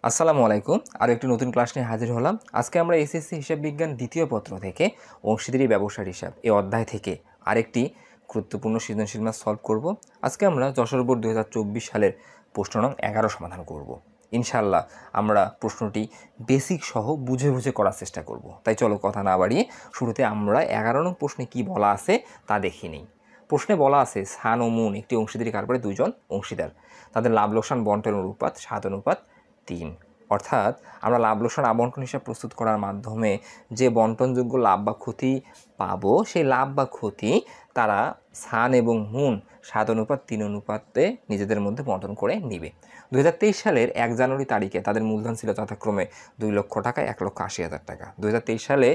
আসসালামু আলাইকুম। আর একটি নতুন ক্লাস নিয়ে হাজির হলাম। আজকে আমরা এসএসসি হিসাব বিজ্ঞান দ্বিতীয় পত্র থেকে অংশীদারি ব্যবসার হিসাব এই অধ্যায় থেকে আরেকটি গুরুত্বপূর্ণ সৃজনশীল ম্যাথ সলভ করব। আজকে আমরা যশোর বোর্ড 2024 সালের প্রশ্ন নং 11 সমাধান করব। ইনশাআল্লাহ আমরা প্রশ্নটি বেসিক সহ বুঝে বুঝে করার চেষ্টা করব। তাই চলো কথা না বাড়িয়ে শুরুতে আমরা 11 নং প্রশ্নে কী বলা আছে তা দেখে নিই। প্রশ্নে বলা আছে সান ও মুন একটি অংশীদারি কারবারে দুইজন অংশীদার, তাদের লাভ লোকসান বন্টনের অনুপাত 7:3। অর্থাৎ আমরা লাভ লোকসান আবন্টন হিসাব প্রস্তুত করার মাধ্যমে যে বন্টনযোগ্য লাভ বা ক্ষতি পাবো, সেই লাভ বা ক্ষতি তারা সান এবং মুন 7:3 নিজেদের মধ্যে বন্টন করে নিবে। 2023 সালের 1 জানুয়ারি তারিখে তাদের মূলধন ছিল যথাক্রমে 2 লক্ষ টাকা, 1,80,000 টাকা। 2023 সালে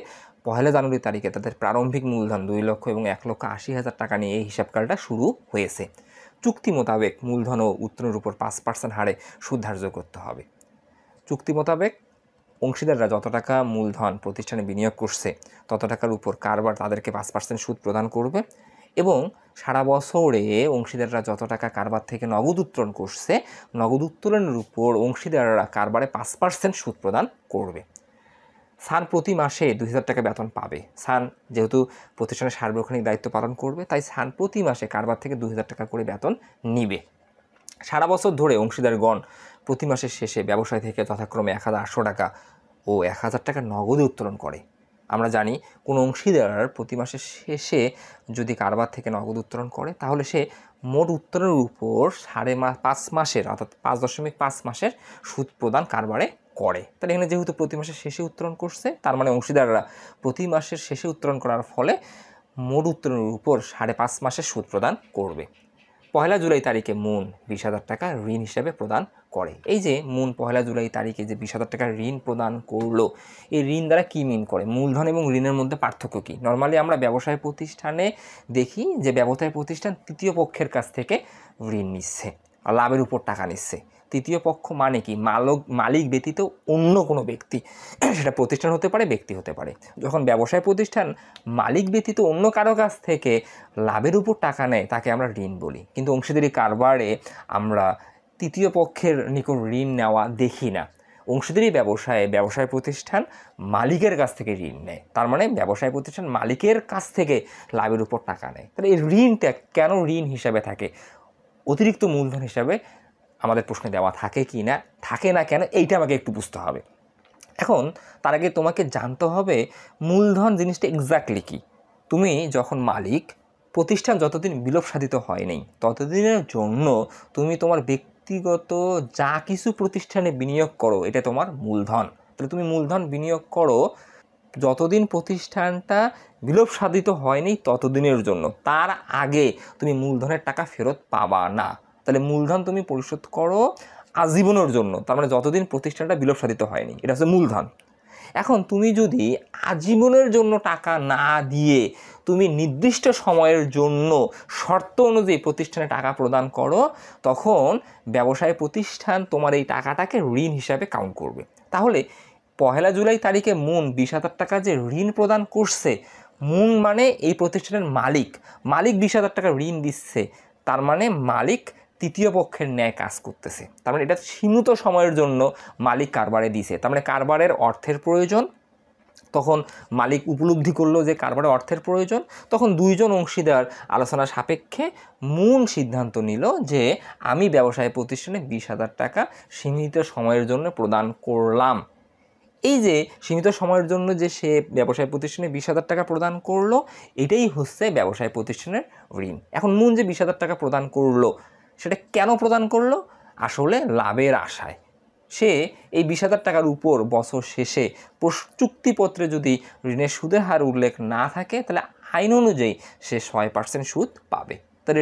1 জানুয়ারি তারিখে তাদের প্রারম্ভিক মূলধন 2 লক্ষ এবং 1,80,000 টাকা নিয়ে এই হিসাবকালটা শুরু হয়েছে। চুক্তি মোতাবেক মূলধন ও উত্তোলনের উপর 5% হারে সুদ ধার্য করতে হবে। চুক্তি মোতাবেক অংশীদাররা যত টাকা মূলধন প্রতিষ্ঠানে বিনিয়োগ করছে তত টাকার উপর কারবার তাদেরকে 5% সুদ প্রদান করবে এবং সারা বছরে অংশীদাররা যত টাকা কারবার থেকে নগদ উত্তোলন করছে নগদ উত্তোলনের উপর অংশীদাররা কারবারে 5% সুদ প্রদান করবে। সান প্রতি মাসে 2,000 টাকা বেতন পাবে। সান যেহেতু প্রতিষ্ঠানের সার্বক্ষণিক দায়িত্ব পালন করবে, তাই সান প্রতি মাসে কারবার থেকে 2,000 টাকা করে বেতন নিবে। সারা বছর ধরে অংশীদারগণ প্রতি মাসের শেষে ব্যবসায় থেকে যথাক্রমে 1,800 টাকা ও 1,000 টাকা নগদে উত্তোলন করে। আমরা জানি কোনো অংশীদার প্রতি মাসের শেষে যদি কারবার থেকে নগদ উত্তোলন করে তাহলে সে মোট উত্তোলনের উপর 5.5 মাসের অর্থাৎ 5.5 মাসের সুদ প্রদান কারবারে করে। তাহলে এখানে যেহেতু প্রতি মাসের শেষে উত্তোলন করছে, তার মানে অংশীদাররা প্রতি মাসের শেষে উত্তোলন করার ফলে মোট উত্তোলনের উপর 5.5 মাসের সুদ প্রদান করবে। 1 জুলাই তারিখে মুন 20,000 টাকা ঋণ হিসাবে প্রদান করে। এই যে মুন 1 জুলাই তারিখে যে 20,000 টাকা ঋণ প্রদান করলো, এই ঋণ দ্বারা কী মিন করে? মূলধন এবং ঋণের মধ্যে পার্থক্য কী? নর্মালি আমরা ব্যবসায় প্রতিষ্ঠানে দেখি যে ব্যবসায় প্রতিষ্ঠান তৃতীয় পক্ষের কাছ থেকে ঋণ নিচ্ছে, লাভের উপর টাকা নিচ্ছে। তৃতীয় পক্ষ মানে কি? মালিক ব্যতীত অন্য কোনো ব্যক্তি, সেটা প্রতিষ্ঠান হতে পারে, ব্যক্তি হতে পারে। যখন ব্যবসায় প্রতিষ্ঠান মালিক ব্যতীত অন্য কারো কাছ থেকে লাভের উপর টাকা নেয় তাকে আমরা ঋণ বলি। কিন্তু অংশীদারি কারবারে আমরা তৃতীয় পক্ষের নিকট ঋণ নেওয়া দেখি না। অংশীদারি ব্যবসায় প্রতিষ্ঠান মালিকের কাছ থেকে ঋণ নেয়, তার মানে ব্যবসায় প্রতিষ্ঠান মালিকের কাছ থেকে লাভের উপর টাকা নেয়। তাহলে এই ঋণটা কেন ঋণ হিসাবে থাকে? অতিরিক্ত মূলধন হিসাবে আমাদের প্রশ্নে দেওয়া থাকে কি না, থাকে না কেন, এইটা আমাকে একটু বুঝতে হবে। এখন তার আগে তোমাকে জানতে হবে মূলধন জিনিসটা এক্স্যাক্টলি কী। তুমি যখন মালিক, প্রতিষ্ঠান যতদিন বিলোপ সাধিত হয়নি ততদিনের জন্য তুমি তোমার ব্যক্তিগত যা কিছু প্রতিষ্ঠানে বিনিয়োগ করো এটা তোমার মূলধন। তাহলে তুমি মূলধন বিনিয়োগ করো যতদিন প্রতিষ্ঠানটা বিলোপ সাধিত হয়নি ততদিনের জন্য, তার আগে তুমি মূলধনের টাকা ফেরত পাবা না। তাহলে মূলধন তুমি পরিশোধ করো আজীবনের জন্য, তার মানে যতদিন প্রতিষ্ঠানটা বিলোপ সাধিত হয়নি, এটা হচ্ছে মূলধন। এখন তুমি যদি আজীবনের জন্য টাকা না দিয়ে তুমি নির্দিষ্ট সময়ের জন্য শর্ত অনুযায়ী প্রতিষ্ঠানে টাকা প্রদান করো, তখন ব্যবসায় প্রতিষ্ঠান তোমার এই টাকাটাকে ঋণ হিসাবে কাউন্ট করবে। তাহলে 1 জুলাই তারিখে মুন 20,000 টাকা যে ঋণ প্রদান করছে, মুন মানে এই প্রতিষ্ঠানের মালিক 20,000 টাকা ঋণ দিচ্ছে, তার মানে মালিক তৃতীয় পক্ষের ন্যায় কাজ করতেছে। তার মানে এটা সীমিত সময়ের জন্য মালিক কারবারে দিছে, তার মানে কারবারের অর্থের প্রয়োজন। তখন মালিক উপলব্ধি করলো যে কারবারে অর্থের প্রয়োজন, তখন দুইজন অংশীদার আলোচনা সাপেক্ষে মুন সিদ্ধান্ত নিল যে আমি ব্যবসায় প্রতিষ্ঠানে 20,000 টাকা সীমিত সময়ের জন্য প্রদান করলাম। এই যে সীমিত সময়ের জন্য যে সে ব্যবসায় প্রতিষ্ঠানে 20,000 টাকা প্রদান করলো, এটাই হচ্ছে ব্যবসায় প্রতিষ্ঠানের ঋণ। এখন মুন যে 20,000 টাকা প্রদান করলো, সেটা কেন প্রদান করলো? আসলে লাভের আশায়। সে এই 20,000 টাকার উপর বছর শেষে চুক্তিপত্রে যদি ঋণের সুদের হার উল্লেখ না থাকে তাহলে আইন অনুযায়ী সে 6% সুদ পাবে। তাহলে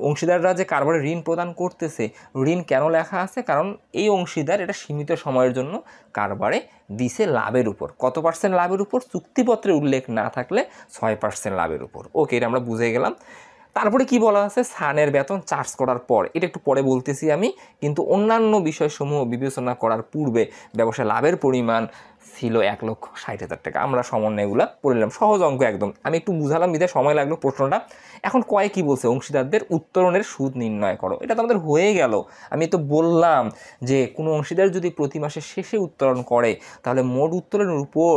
অংশীদাররা যে কারবারে ঋণ প্রদান করতেছে, ঋণ কেন লেখা আছে? কারণ এই অংশীদার এটা সীমিত সময়ের জন্য কারবারে দিছে লাভের উপর। কত পার্সেন্ট লাভের উপর? চুক্তিপত্রে উল্লেখ না থাকলে 6% লাভের উপর। ওকে, এটা আমরা বুঝে গেলাম। তারপরে কি বলা আছে, স্থানের বেতন চার্জ করার পর, এটা একটু পরে বলতেছি আমি, কিন্তু অন্যান্য বিষয়সমূহ বিবেচনা করার পূর্বে ব্যবসায় লাভের পরিমাণ ছিল 1,60,000 টাকা। আমরা সমন্বয় এগুলো পড়ে নিলাম, সহজ অঙ্ক একদম, আমি একটু বুঝালাম বিধে সময় লাগলো প্রশ্নটা। এখন কয় কি বলছে, অংশীদারদের উত্তরণের সুদ নির্ণয় করো। এটা তো আমাদের হয়ে গেল। আমি তো বললাম যে কোনো অংশীদার যদি প্রতি মাসের শেষে উত্তোলন করে তাহলে মোট উত্তোলনের উপর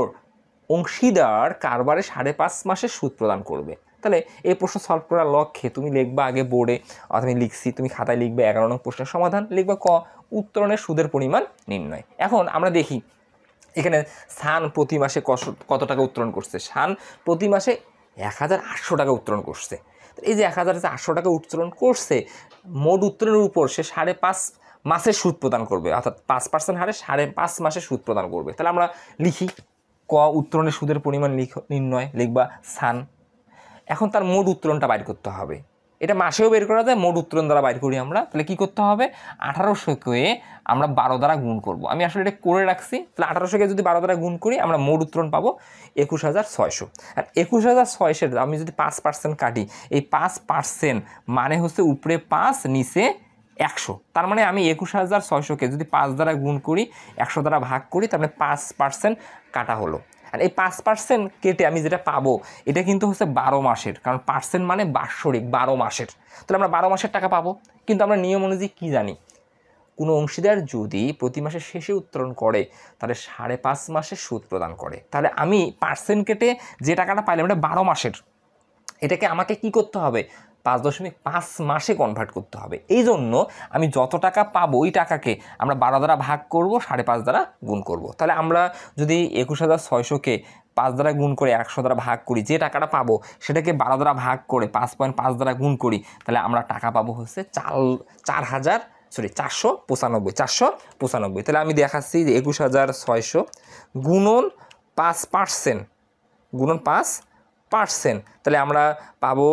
অংশীদার কারবারে 5.5 মাসের সুদ প্রদান করবে। তাহলে এই প্রশ্ন সলভ করার লক্ষ্যে তুমি লিখবা আগে বোর্ডে, অথবা আমি লিখছি, তুমি খাতায় লিখবে 11 নং প্রশ্নের সমাধান, লিখবা ক উত্তোলনের সুদের পরিমাণ নির্ণয়। এখন আমরা দেখি এখানে স্থান প্রতি মাসে কত টাকা উত্তোলন করছে। স্থান প্রতি মাসে 1,800 টাকা উত্তোলন করছে। এই যে 1,800 টাকা উত্তোলন করছে, মোট উত্তোলনের উপর সে 5.5 মাসের সুদ প্রদান করবে, অর্থাৎ 5% হারে 5.5 মাসের সুদ প্রদান করবে। তাহলে আমরা লিখি ক উত্তোলনের সুদের পরিমাণ নির্ণয়, লিখবা স্থান। এখন তার মোট উত্তোলনটা বাইর করতে হবে, এটা মাসেও বের করা যায়, মোট উত্তোলন দ্বারা বাইর করি আমরা। তাহলে কী করতে হবে, 1800-কে আমরা 12 দ্বারা গুণ করব। আমি আসলে এটা করে রাখছি। তাহলে 1800-কে যদি 12 দ্বারা গুণ করি আমরা মোট উত্তোলন পাবো 21,600। আর 21,600 আমি যদি 5% কাটি, এই 5% মানে হচ্ছে উপরে 5 নিচে 100, তার মানে আমি 21,600-কে যদি 5 দ্বারা গুণ করি, 100 দ্বারা ভাগ করি, তার মানে 5% কাটা হলো। আর এই 5% কেটে আমি যেটা পাবো এটা কিন্তু হচ্ছে 12 মাসের, কারণ পার্সেন্ট মানে বাৎসরিক, 12 মাসের। তাহলে আমরা 12 মাসের টাকা পাবো। কিন্তু আমরা নিয়ম অনুযায়ী কী জানি, কোনো অংশীদার যদি প্রতি মাসের শেষে উত্তোলন করে তাহলে 5.5 মাসের সুদ প্রদান করে। তাহলে আমি পার্সেন্ট কেটে যে টাকাটা পাইলাম এটা 12 মাসের, এটাকে আমাকে কি করতে হবে, 5.5 মাসে কনভার্ট করতে হবে। এই জন্য আমি যত টাকা পাবো ওই টাকাকে আমরা 12 দ্বারা ভাগ করব, 5.5 দ্বারা গুণ করব। তাহলে আমরা যদি 21,600-কে 5 দ্বারা গুণ করে 100 দ্বারা ভাগ করি, যে টাকাটা পাবো সেটাকে 12 দ্বারা ভাগ করে 5.5 দ্বারা গুণ করি, তাহলে আমরা টাকা পাবো হচ্ছে 495। তাহলে আমি দেখাচ্ছি যে 21,600 গুণন 5%, গুণন 5%, তাহলে আমরা পাবো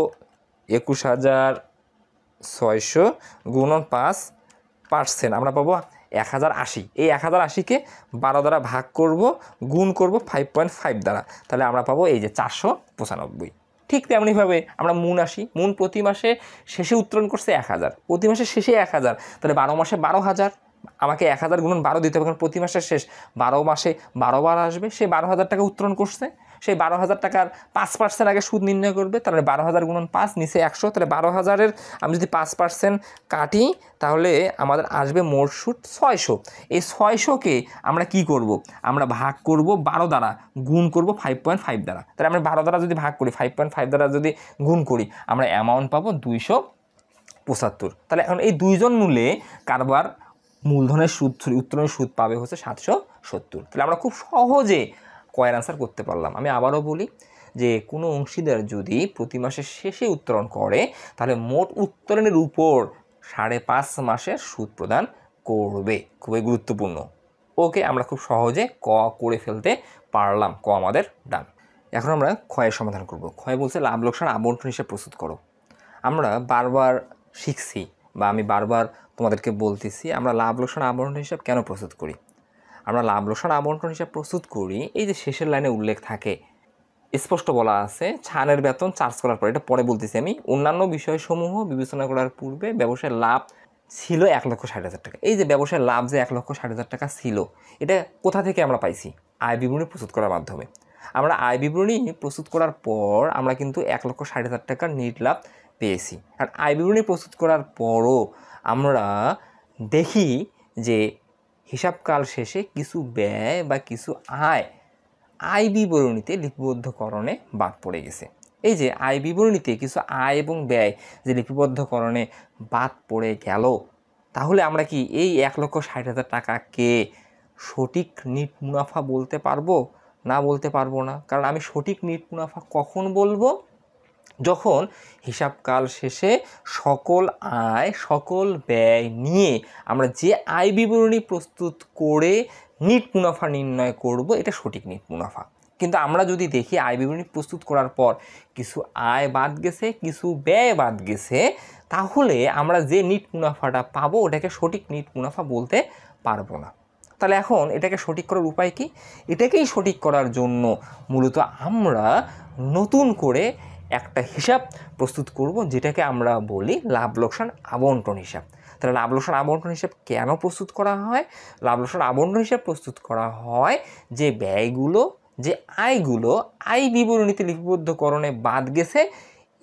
21,600 গুণন 5%, আমরা পাবো 1,080। এই 1,080-কে 12 দ্বারা ভাগ করব, গুণ করব 5.5 দ্বারা, তাহলে আমরা পাবো এই যে 495। ঠিক তেমনিভাবে আমরা মুন আসি, মুন প্রতি মাসে শেষে উত্তোলন করছে 1,000, প্রতি মাসের শেষে 1,000, তাহলে 12 মাসে 12,000, আমাকে 1,000 গুণন 12 দিতে হবে, কারণ প্রতি মাসের শেষ 12 মাসে 12 বার আসবে। সে 12,000 টাকা উত্তোলন করছে, সেই 12,000 টাকার 5% আগে সুদ নির্ণয় করবে। তাহলে 12,000 গুণন 5 নিচে 100, তাহলে 12,000-এর আমি যদি 5% কাটি তাহলে আমাদের আসবে মোট সুদ 600। এই 600-কে আমরা কি করব, আমরা ভাগ করব 12 দ্বারা, গুণ করব 5.5 দ্বারা। তাহলে আমরা 12 দ্বারা যদি ভাগ করি, 5.5 দ্বারা যদি গুণ করি, আমরা অ্যামাউন্ট পাবো 275। তাহলে এখন এই দুইজন মূলে কারবার মূলধনের সুদ, উত্তোলনের সুদ পাবে হচ্ছে 770। তাহলে আমরা খুব সহজে কয়ের আনসার করতে পারলাম। আমি আবারও বলি যে কোনো অংশীদার যদি প্রতি মাসের শেষে উত্তোলন করে তাহলে মোট উত্তোলনের উপর 5.5 মাসের সুদ প্রদান করবে। খুবই গুরুত্বপূর্ণ। ওকে, আমরা খুব সহজে ক করে ফেলতে পারলাম, ক আমাদের ডান। এখন আমরা ক্ষয়ের সমাধান করব। ক্ষয় বলছে লাভ লোকসান আবন্টন হিসেবে প্রস্তুত করো। আমরা বারবার শিখছি বা আমি বারবার তোমাদেরকে বলতেছি, আমরা লাভ লোকসান আবন্টন হিসাব কেন প্রস্তুত করি। আমরা লাভ লোকসান আবন্টন হিসাব প্রস্তুত করি, এই যে শেষের লাইনে উল্লেখ থাকে, স্পষ্ট বলা আছে ছানের বেতন চার্জ করার পর, এটা পরে বলতেছি আমি, অন্যান্য বিষয়সমূহ বিবেচনা করার পূর্বে ব্যবসায়ের লাভ ছিল 1,60,000 টাকা। এই যে ব্যবসায়ের লাভ যে 1,60,000 টাকা ছিল, এটা কোথা থেকে আমরা পাইছি, আয় বিবরণী প্রস্তুত করার মাধ্যমে। আমরা আয় বিবরণী প্রস্তুত করার পর আমরা কিন্তু 1,60,000 টাকার নিট লাভ পেয়েছি। আর আয় বিবরণী প্রস্তুত করার পরও আমরা দেখি যে হিসাবকাল শেষে কিছু ব্যয় বা কিছু আয় বিবরণীতে লিপিবদ্ধকরণে বাদ পড়ে গেছে। এই যে আয় বিবরণীতে কিছু আয় এবং ব্যয় যে লিপিবদ্ধকরণে বাদ পড়ে গেল, তাহলে আমরা কি এই 1,60,000 টাকাকে সঠিক নিট মুনাফা বলতে পারবো? না, বলতে পারবো না। কারণ আমি সঠিক নিট মুনাফা কখন বলবো, যখন হিসাবকাল শেষে সকল আয় সকল ব্যয় নিয়ে আমরা যে আয় বিবরণী প্রস্তুত করে নিট মুনাফা নির্ণয় করব, এটা সঠিক নিট মুনাফা। কিন্তু আমরা যদি দেখি আয় বিবরণী প্রস্তুত করার পর কিছু আয় বাদ গেছে, কিছু ব্যয় বাদ গেছে, তাহলে আমরা যে নিট মুনাফাটা পাবো ওটাকে সঠিক নিট মুনাফা বলতে পারবো না। তাহলে এখন এটাকে সঠিক করার উপায় কি? এটাকেই সঠিক করার জন্য মূলত আমরা নতুন করে একটা হিসাব প্রস্তুত করব যেটাকে আমরা বলি লাভ লোকসান আবন্টন হিসাব। তাহলে লাভ লোকসান আবন্টন হিসাব কেন প্রস্তুত করা হয়? লাভ লোকসান আবন্টন হিসাব প্রস্তুত করা হয় যে ব্যয়গুলো, যে আয়গুলো আয় বিবরণীতে লিপিবদ্ধকরণে বাদ গেছে,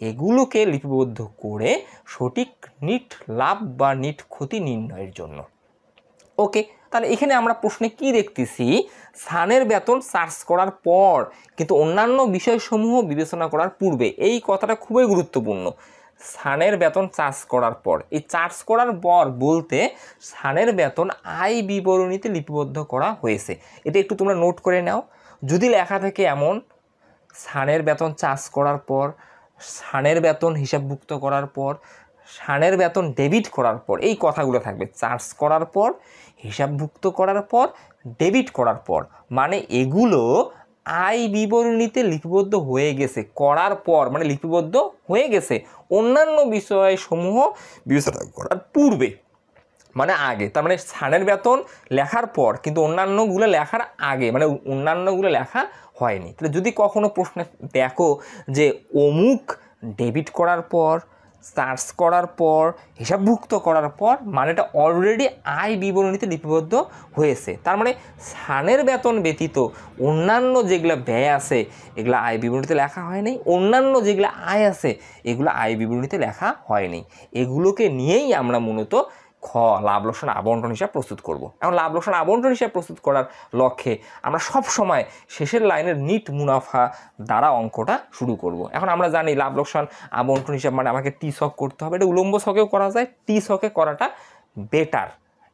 এগুলোকে লিপিবদ্ধ করে সঠিক নিট লাভ বা নিট ক্ষতি নির্ণয়ের জন্য। ওকে, তাহলে এখানে আমরা প্রশ্নে কি দেখতেছি? স্থানের বেতন চার্জ করার পর কিন্তু অন্যান্য বিষয়সমূহ বিবেচনা করার পূর্বে। এই কথাটা খুবই গুরুত্বপূর্ণ। স্থানের বেতন চার্জ করার পর, এই চার্জ করার পর বলতে স্থানের বেতন আয় বিবরণীতে লিপিবদ্ধ করা হয়েছে। এটা একটু তোমরা নোট করে নাও। যদি লেখা থাকে এমন, স্থানের বেতন চার্জ করার পর, স্থানের বেতন হিসাবভুক্ত করার পর, স্থানের বেতন ডেবিট করার পর, এই কথাগুলো থাকবে। চার্জ করার পর, হিসাবভুক্ত করার পর, ডেবিট করার পর, মানে এগুলো আয় বিবরণীতে লিপিবদ্ধ হয়ে গেছে। করার পর মানে লিপিবদ্ধ হয়ে গেছে অন্যান্য বিষয়সমূহ বিবেচনা করার পূর্বে, মানে আগে। তার মানে স্থানের বেতন লেখার পর কিন্তু অন্যান্যগুলো লেখার আগে, মানে অন্যান্যগুলো লেখা হয়নি। তাহলে যদি কখনো প্রশ্নে দেখো যে অমুক ডেবিট করার পর, চার্জ করার পর, হিসাবভুক্ত করার পর, মানে এটা অলরেডি আয় বিবরণীতে লিপিবদ্ধ হয়েছে। তার মানে স্থানের বেতন ব্যতীত অন্যান্য যেগুলো ব্যয় আছে এগুলো আয় বিবরণীতে লেখা হয়নি, অন্যান্য যেগুলো আয় আছে এগুলো আয় বিবরণীতে লেখা হয়নি। এগুলোকে নিয়েই আমরা মূলত খ লাভ লোকসান আবন্টন হিসাব প্রস্তুত করব। এখন লাভ লোকসান আবন্টন হিসাব প্রস্তুত করার লক্ষ্যে আমরা সব সময় শেষের লাইনের নিট মুনাফা দ্বারা অঙ্কটা শুরু করব। এখন আমরা জানি লাভ লোকসান আবন্টন হিসাব মানে আমাকে টি ছক করতে হবে। এটা উলম্ব ছকেও করা যায়, টি ছকে করাটা বেটার।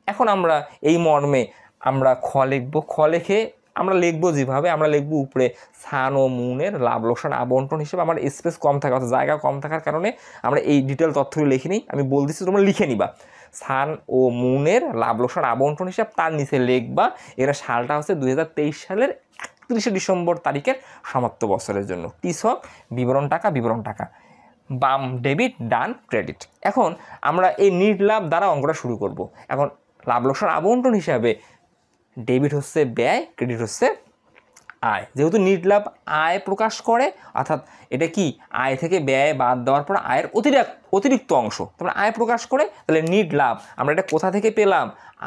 এখন আমরা এই মর্মে আমরা খ লিখব। খ লিখে আমরা লিখবো যেভাবে, আমরা লিখবো উপরে স্থান ও মুনের লাভ লোকসান আবন্টন হিসেবে। আমার স্পেস কম থাকা, অর্থাৎ জায়গা কম থাকার কারণে আমরা এই ডিটেল তথ্যগুলো লিখিনি, আমি বল দিচ্ছি, তোমরা লিখে নিবা। স্থান ও মুনের লাভ লোকসান আবন্টন হিসাব, তার নিচে লিখবা এরা সালটা হচ্ছে 2023 সালের 31শে ডিসেম্বর তারিখের সমাপ্ত বছরের জন্য। টি ছক বিবরণ টাকা, বিবরণ টাকা, বাম ডেবিট, ডান ক্রেডিট। এখন আমরা এই নিট লাভ দ্বারা অঙ্কটা শুরু করব। এখন লাভ লোকসান আবন্টন হিসাবে ডেবিট হচ্ছে ব্যয়, ক্রেডিট হচ্ছে আয়। যেহেতু নিট লাভ আয় প্রকাশ করে, অর্থাৎ এটা কি আয় থেকে ব্যয় বাদ দেওয়ার পর আয়ের অতিরিক্ত অংশ, তারপরে আয় প্রকাশ করে, তাহলে নিট লাভ আমরা এটা কোথা থেকে পেলাম?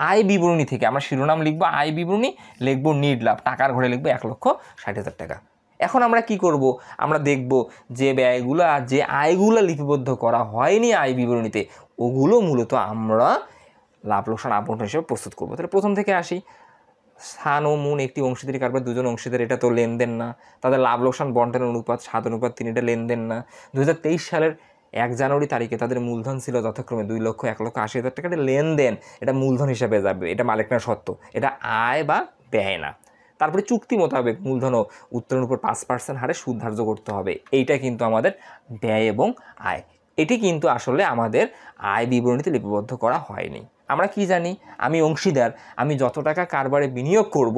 আয় বিবরণী থেকে। আমরা শিরোনাম লিখবো আয় বিবরণী, লিখবো নিট লাভ, টাকার ঘরে লিখবো 1,60,000 টাকা। এখন আমরা কি করব? আমরা দেখব যে ব্যয়গুলো আর যে আয়গুলো লিপিবদ্ধ করা হয়নি আয় বিবরণীতে, ওগুলো মূলত আমরা লাভ লোকসান আবন্টন হিসেবে প্রস্তুত করবো। তাহলে প্রথম থেকে আসি। স্থান ও মুন একটি অংশীদারি কারবার, দুজন অংশীদার, এটা তো লেনদেন না। তাদের লাভ লোকসান বন্টনের অনুপাত 7:3, এটা লেনদেন না। 2023 সালের 1 জানুয়ারি তারিখে তাদের মূলধন ছিল যথাক্রমে 2 লক্ষ, 1,80,000 টাকা। এটা লেনদেন, এটা মূলধন হিসাবে যাবে, এটা মালিকানা সত্ত্ব, এটা আয় বা ব্যয় না। তারপরে চুক্তি মোতাবেক মূলধন ও উত্তোলনের উপর 5% হারে সুদ ধার্য করতে হবে। এইটা কিন্তু আমাদের ব্যয় এবং আয়। এটি কিন্তু আসলে আমাদের আয় বিবরণীতে লিপিবদ্ধ করা হয়নি। আমরা কি জানি? আমি অংশীদার, আমি যত টাকা কারবারে বিনিয়োগ করব,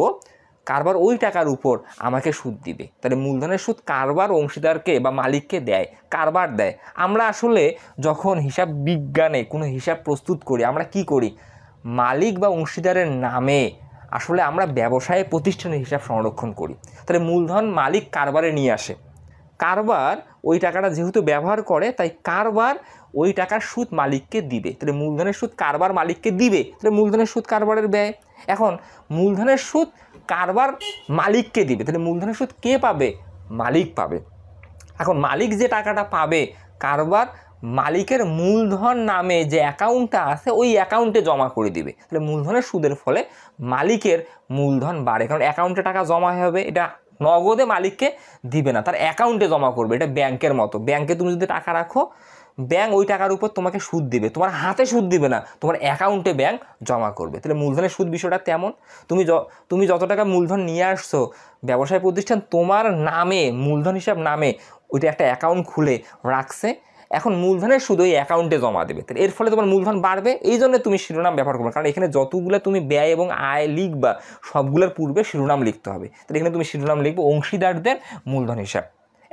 কারবার ওই টাকার উপর আমাকে সুদ দিবে। তাহলে মূলধনের সুদ কারবার অংশীদারকে বা মালিককে দেয়, কারবার দেয়। আমরা আসলে যখন হিসাব বিজ্ঞানে কোনো হিসাব প্রস্তুত করি, আমরা কি করি? মালিক বা অংশীদারের নামে আসলে আমরা ব্যবসায় প্রতিষ্ঠানের হিসাব সংরক্ষণ করি। তাহলে মূলধন মালিক কারবারে নিয়ে আসে, কারবার ওই টাকাটা যেহেতু ব্যবহার করে, তাই কারবার ওই টাকার সুদ মালিককে দিবে। তাহলে মূলধনের সুদ কারবার মালিককে দিবে, তাহলে মূলধনের সুদ কারবারের ব্যয়। এখন মূলধনের সুদ কারবার মালিককে দিবে, তাহলে মূলধনের সুদ কে পাবে? মালিক পাবে। এখন মালিক যে টাকাটা পাবে, কারবার মালিকের মূলধন নামে যে অ্যাকাউন্টটা আছে ওই অ্যাকাউন্টে জমা করে দিবে। তাহলে মূলধনের সুদের ফলে মালিকের মূলধন বাড়ে, কারণ অ্যাকাউন্টে টাকা জমা হবে, এটা নগদে মালিককে দিবে না, তার অ্যাকাউন্টে জমা করবে। এটা ব্যাংকের মতো। ব্যাংকে তুমি যদি টাকা রাখো, ব্যাংক ওই টাকার উপর তোমাকে সুদ দিবে, তোমার হাতে সুদ দিবে না, তোমার অ্যাকাউন্টে ব্যাংক জমা করবে। তাহলে মূলধনের সুদ বিষয়টা তেমন। তুমি যত টাকা মূলধন নিয়ে আসছো, ব্যবসায় প্রতিষ্ঠান তোমার নামে মূলধন হিসাব নামে ওইটা একটা অ্যাকাউন্ট খুলে রাখছে, এখন মূলধনের সুদ ওই অ্যাকাউন্টে জমা দেবে। তাহলে এর ফলে তোমার মূলধন বাড়বে। এই জন্য তুমি শিরোনাম ব্যবহার করবে, কারণ এখানে যতগুলো তুমি ব্যয় এবং আয় লিখবা সবগুলোর পূর্বে শিরোনাম লিখতে হবে। তাহলে এখানে তুমি শিরোনাম লিখবে অংশীদারদের মূলধন হিসাব।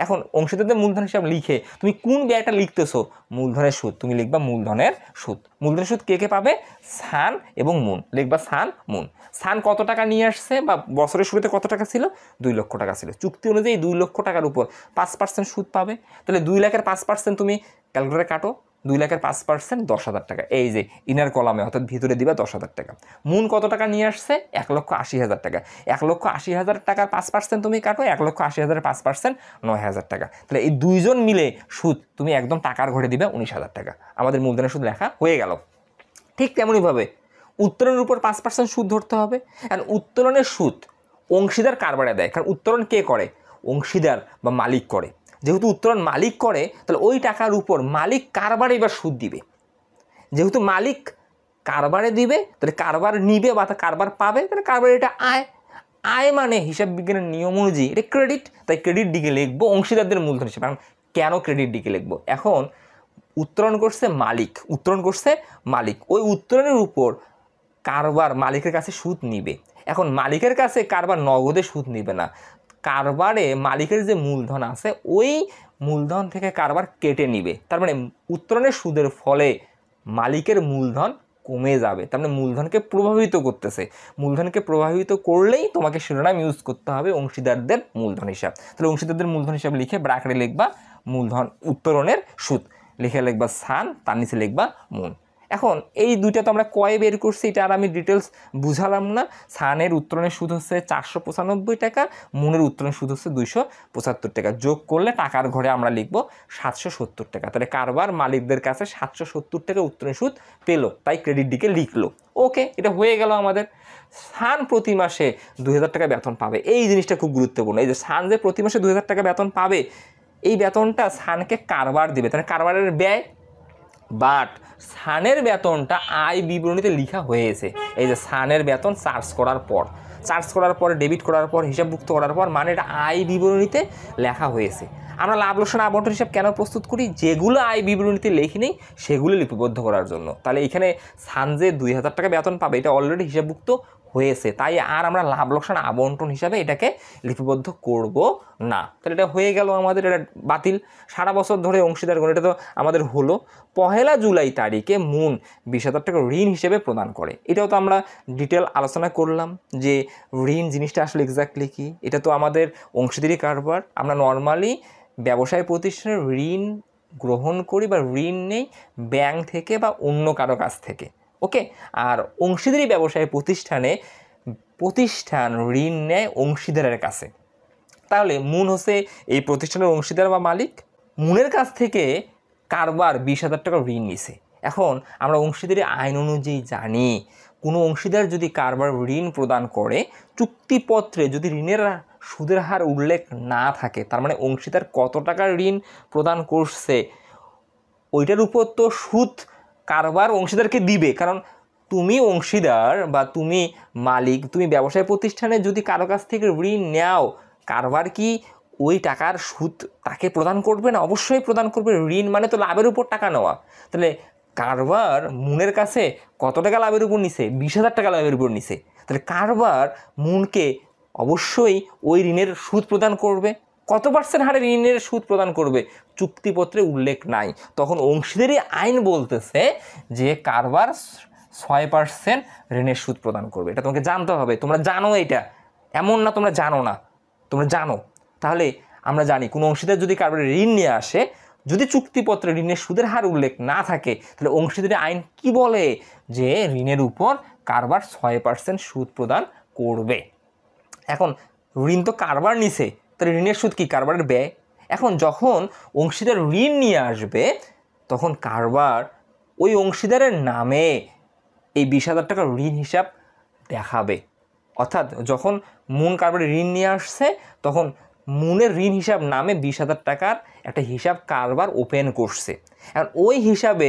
এখন অংশীদারদের মূলধন হিসাব লিখে তুমি কোন ব্যয়টা লিখতেছো, মূলধনের সুদ, তুমি লিখবা মূলধনের সুদ। মূলধনের সুদ কে কে পাবে, সান এবং মুন, লিখবা সান মুন। সান কত টাকা নিয়ে আসছে বা বছরের শুরুতে কত টাকা ছিল, 2 লক্ষ টাকা ছিল। চুক্তি অনুযায়ী 2 লক্ষ টাকার উপর 5% সুদ পাবে। তাহলে 2 লাখের 5% তুমি ক্যালকুলেটরে কাটো, 2 লাখের 5% 10,000 টাকা, এই যে ইনার কলামে অর্থাৎ ভিতরে দিবা 10,000 টাকা। মুন কত টাকা নিয়ে আসছে, 1,80,000 টাকা। 1,80,000 টাকার 5% তুমি কাটো, 1,80,000-এর 5% 9,000 টাকা। তাহলে এই দুইজন মিলে সুদ তুমি একদম টাকার ঘরে দিবে 19,000 টাকা। আমাদের মূলধনের সুদ লেখা হয়ে গেল। ঠিক তেমনইভাবে উত্তোলনের উপর 5% সুদ ধরতে হবে। আর উত্তোলনের সুদ অংশীদার কারবারে দেয়, কারণ উত্তোলন কে করে, অংশীদার বা মালিক করে। যেহেতু উত্তোলন মালিক করে, তাহলে ওই টাকার উপর মালিক কারবারে এবার সুদ দিবে। যেহেতু মালিক কারবারে দিবে, তাহলে কারবার নিবে বা কারবার পাবে, তাহলে কারবারে এটা আয়। আয় মানে হিসাব বিজ্ঞানের নিয়ম অনুযায়ী এটা ক্রেডিট, তাই ক্রেডিট দিকে লিখবো অংশীদারদের মূলধন হিসেবে। কেন ক্রেডিট দিকে লিখবো, এখন উত্তোলন করছে মালিক, ওই উত্তোলনের উপর কারবার মালিকের কাছে সুদ নিবে। এখন মালিকের কাছে কারবার নগদে সুদ নিবে না, কারবারে মালিকের যে মূলধন আছে ওই মূলধন থেকে কারবার কেটে নিবে। তার মানে উত্তোলনের সুদের ফলে মালিকের মূলধন কমে যাবে, তার মানে মূলধনকে প্রভাবিত করতেছে। মূলধনকে প্রভাবিত করলেই তোমাকে শিরোনাম ইউজ করতে হবে অংশীদারদের মূলধন হিসাব। তাহলে অংশীদারদের মূলধন হিসাব লিখে ব্র্যাকেটে লিখবা মূলধন উত্তোলনের সুদ, লিখে লিখবা সান, তার নিচে লিখবা মুন। এখন এই দুইটা তো আমরা কয়ে বের করছি, এটা আর আমি ডিটেলস বুঝালাম না। সানের উত্তোলনের সুদ হচ্ছে 495 টাকা, মুনের উত্তোলনের সুদ হচ্ছে 275 টাকা। যোগ করলে টাকার ঘরে আমরা লিখবো 770 টাকা। তাহলে কারবার মালিকদের কাছে 770 টাকা উত্তোলনের সুদ পেলো, তাই ক্রেডিট দিকে লিখলো। ওকে, এটা হয়ে গেল আমাদের। সান প্রতি মাসে 2,000 টাকা বেতন পাবে, এই জিনিসটা খুব গুরুত্বপূর্ণ। এই যে সান যে প্রতি মাসে 2,000 টাকা বেতন পাবে, এই বেতনটা সানকে কারবার দিবে, তাহলে কারবারের ব্যয়। বাট সানের বেতনটা আয় বিবরণীতে লেখা হয়েছে। এই যে সানের বেতন চার্জ করার পর ডেবিট করার পর হিসাবভুক্ত করার পর মানে এটা আয় বিবরণীতে লেখা হয়েছে। আমরা লাভ লোকসান আবন্টন হিসাব কেন প্রস্তুত করি, যেগুলো আয় বিবরণীতে লেখি নেই সেগুলো লিপিবদ্ধ করার জন্য। তাহলে এখানে সান যে 2,000 টাকা বেতন পাবে এটা অলরেডি হিসাবভুক্ত হয়েছে, তাই আর আমরা লাভ লোকসান আবন্টন হিসাবে এটাকে লিপিবদ্ধ করব না। তাহলে এটা হয়ে গেল আমাদের, এটা বাতিল। সারা বছর ধরে অংশীদারগণ, এটা তো আমাদের হলো। 1 জুলাই তারিখে মুন 20,000 টাকা ঋণ হিসেবে প্রদান করে। এটাও তো আমরা ডিটেল আলোচনা করলাম যে ঋণ জিনিসটা আসলে এক্স্যাক্টলি কি। এটা তো আমাদের অংশীদারি কারবার। আমরা নর্মালি ব্যবসায় প্রতিষ্ঠানের ঋণ গ্রহণ করি বা ঋণ নেই ব্যাংক থেকে বা অন্য কারো কাছ থেকে। ওকে, আর অংশীদারি ব্যবসায় প্রতিষ্ঠান ঋণ নেয় অংশীদারের কাছে। তাহলে মুন হচ্ছে এই প্রতিষ্ঠানের অংশীদার বা মালিক, মুনের কাছ থেকে কারবার 20,000 টাকা ঋণ নিছে। এখন আমরা অংশীদারি আইন অনুযায়ী জানি, কোনো অংশীদার যদি কারবার ঋণ প্রদান করে, চুক্তিপত্রে যদি ঋণের সুদের হার উল্লেখ না থাকে, তার মানে অংশীদার কত টাকা ঋণ প্রদান করছে ওইটার উপর তো সুদ কারবার অংশীদারকে দিবে। কারণ তুমি অংশীদার বা তুমি মালিক, তুমি ব্যবসায় প্রতিষ্ঠানে যদি কারো কাছ থেকে ঋণ নেও, কারবার কি ওই টাকার সুদ তাকে প্রদান করবে না? অবশ্যই প্রদান করবে। ঋণ মানে তো লাভের উপর টাকা নেওয়া। তাহলে কারবার মুনের কাছে কত টাকা লাভের উপর নিছে, 20,000 টাকা লাভের উপর নিছে। তাহলে কারবার মুনকে অবশ্যই ওই ঋণের সুদ প্রদান করবে। কত % হারে ঋণের সুদ প্রদান করবে চুক্তিপত্রে উল্লেখ নাই। তখন অংশীদারি আইন বলতেছে যে কারবার 6% ঋণের সুদ প্রদান করবে। এটা তোমাকে জানতে হবে। তোমরা জানো, এটা এমন না তোমরা জানো না, তোমরা জানো। তাহলে আমরা জানি কোনো অংশীদার যদি কারবারে ঋণ নিয়ে আসে, যদি চুক্তিপত্রে ঋণের সুদের হার উল্লেখ না থাকে, তাহলে অংশীদারি আইন কি বলে যে ঋণের উপর কারবার 6% সুদ প্রদান করবে। এখন ঋণ তো কারবার নিছে, তাহলে ঋণের সুদ কি, কারবারের ব্যয়। এখন যখন অংশীদার ঋণ নিয়ে আসবে, তখন কারবার ওই অংশীদারের নামে এই 20,000 টাকা ঋণ হিসাব দেখাবে। অর্থাৎ যখন মুন কারবারে ঋণ নিয়ে আসছে, তখন মুনের ঋণ হিসাব নামে 20,000 টাকার একটা হিসাব কারবার ওপেন করছে। এখন ওই হিসাবে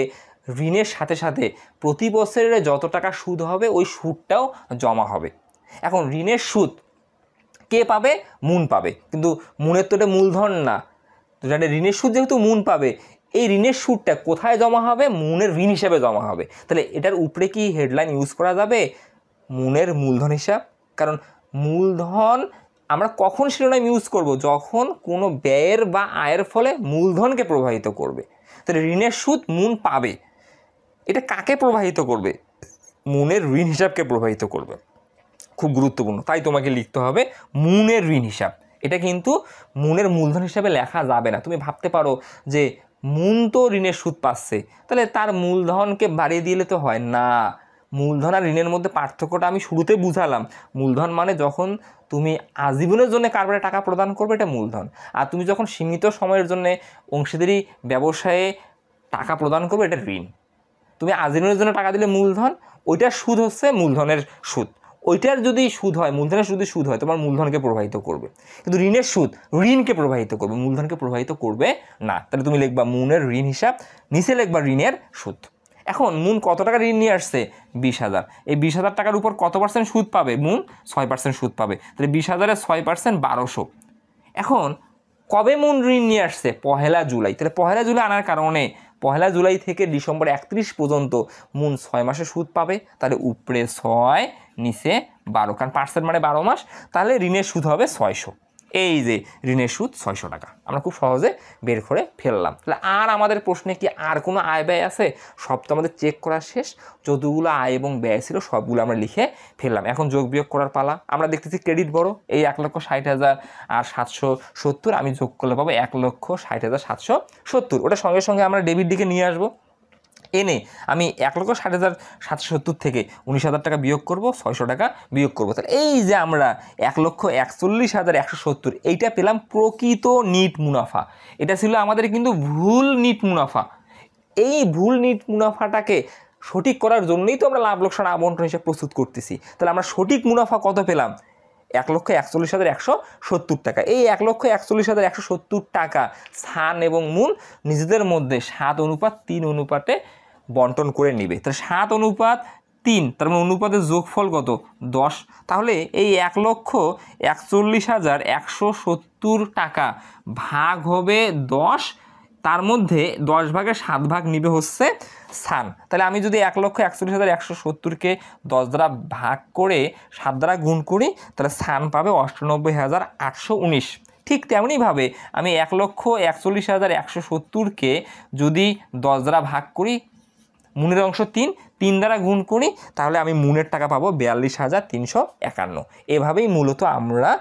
ঋণের সাথে সাথে প্রতি বছরে যত টাকা সুদ হবে ওই সুদটাও জমা হবে। এখন ঋণের সুদ কে পাবে, মুন পাবে। কিন্তু মুনের তো এটা মূলধন না, তো ঋণের সুদ যেহেতু মুন পাবে, এই ঋণের সুদটা কোথায় জমা হবে, মুনের ঋণ হিসাবে জমা হবে। তাহলে এটার উপরে কি হেডলাইন ইউজ করা যাবে, মুনের মূলধন হিসাব। কারণ মূলধন আমরা কখন শিরোনাম ইউজ করব? যখন কোনো ব্যয়ের বা আয়ের ফলে মূলধনকে প্রভাবিত করবে। তাহলে ঋণের সুদ মুন পাবে, এটা কাকে প্রভাবিত করবে? মুনের ঋণ হিসাবকে প্রভাবিত করবে। খুব গুরুত্বপূর্ণ, তাই তোমাকে লিখতে হবে মুনের ঋণ হিসাব। এটা কিন্তু মুনের মূলধন হিসাবে লেখা যাবে না। তুমি ভাবতে পারো যে মুন তো ঋণের সুদ পাচ্ছে, তাহলে তার মূলধনকে বাড়িয়ে দিলে তো হয় না। মূলধন আর ঋণের মধ্যে পার্থক্যটা আমি শুরুতে বুঝালাম। মূলধন মানে যখন তুমি আজীবনের জন্য কারবারে টাকা প্রদান করবে, এটা মূলধন। আর তুমি যখন সীমিত সময়ের জন্য অংশীদারি ব্যবসায়ে টাকা প্রদান করবে, এটা ঋণ। তুমি আজীবনের জন্য টাকা দিলে মূলধন, ওইটার সুদ হচ্ছে মূলধনের সুদ। ওইটার যদি সুদ হয়, মূলধনের যদি সুদ হয়, তোমার মূলধনকে প্রভাবিত করবে। কিন্তু ঋণের সুদ ঋণকে প্রভাবিত করবে, মূলধনকে প্রভাবিত করবে না। তাহলে তুমি লিখবা মুনের ঋণ হিসাব, নিচে লিখবা ঋণের সুদ। এখন মুন কত টাকা ঋণ নিয়ে আসছে? 20,000। এই 20,000 টাকার উপর কত পার্সেন্ট সুদ পাবে? মুন 6% সুদ পাবে। তাহলে 20,000-এর 6% 1200। এখন কবে মুন ঋণ নিয়ে আসছে? 1 জুলাই। তাহলে 1 জুলাই আনার কারণে 1 জুলাই থেকে ডিসেম্বর 31 পর্যন্ত মুন 6 মাসে সুদ পাবে। তাহলে উপরে 6, নিচে 12, কারণ পার্সেন্ট মানে 12 মাস। তাহলে ঋণের সুদ হবে 600। এই যে ঋণের সুদ 600 টাকা আমরা খুব সহজে বের করে ফেললাম। তাহলে আর আমাদের প্রশ্নে কি আর কোনো আয় ব্যয় আছে? সব তো আমাদের চেক করা শেষ। যতগুলো আয় এবং ব্যয় ছিল সবগুলো আমরা লিখে ফেললাম। এখন যোগ বিয়োগ করার পালা। আমরা দেখতেছি ক্রেডিট বড়, এই 1,60,000 আর 770 আমি যোগ করলে পাবো 1,60,770। ওটা সঙ্গে সঙ্গে আমরা ডেবিট দিকে নিয়ে আসবো। এনে আমি 1,60,770 থেকে 19,000 টাকা বিয়োগ করব, 600 টাকা বিয়োগ করব। তাহলে এই যে আমরা 1,41,170 এইটা পেলাম প্রকৃত নিট মুনাফা। এটা ছিল আমাদের কিন্তু ভুল নিট মুনাফা। এই ভুল নিট মুনাফাটাকে সঠিক করার জন্যই তো আমরা লাভ লোকসান আবন্টন হিসেবে প্রস্তুত করতেছি। তাহলে আমরা সঠিক মুনাফা কত পেলাম? 1,41,170 টাকা। এই 1,41,170 টাকা স্থান এবং মূল নিজেদের মধ্যে 7:3 অনুপাতে বন্টন করে নিবে। তাহলে 7:3, তার মানে অনুপাতের যোগফল কত? 10। তাহলে এই 1,41,170 টাকা ভাগ হবে 10, তার মধ্যে 10 ভাগের 7 ভাগ নিবে হচ্ছে স্থান। তাহলে আমি যদি 1,41,170-কে 10 দ্বারা ভাগ করে 7 দ্বারা গুণ করি, তাহলে স্থান পাবে 98,819। ঠিক তেমনইভাবে আমি 1,41,170-কে যদি 10 দ্বারা ভাগ করি, মুনের অংশ 3 দ্বারা গুণ করি, তাহলে আমি মুনের টাকা পাবো 42,351। এভাবেই মূলত আমরা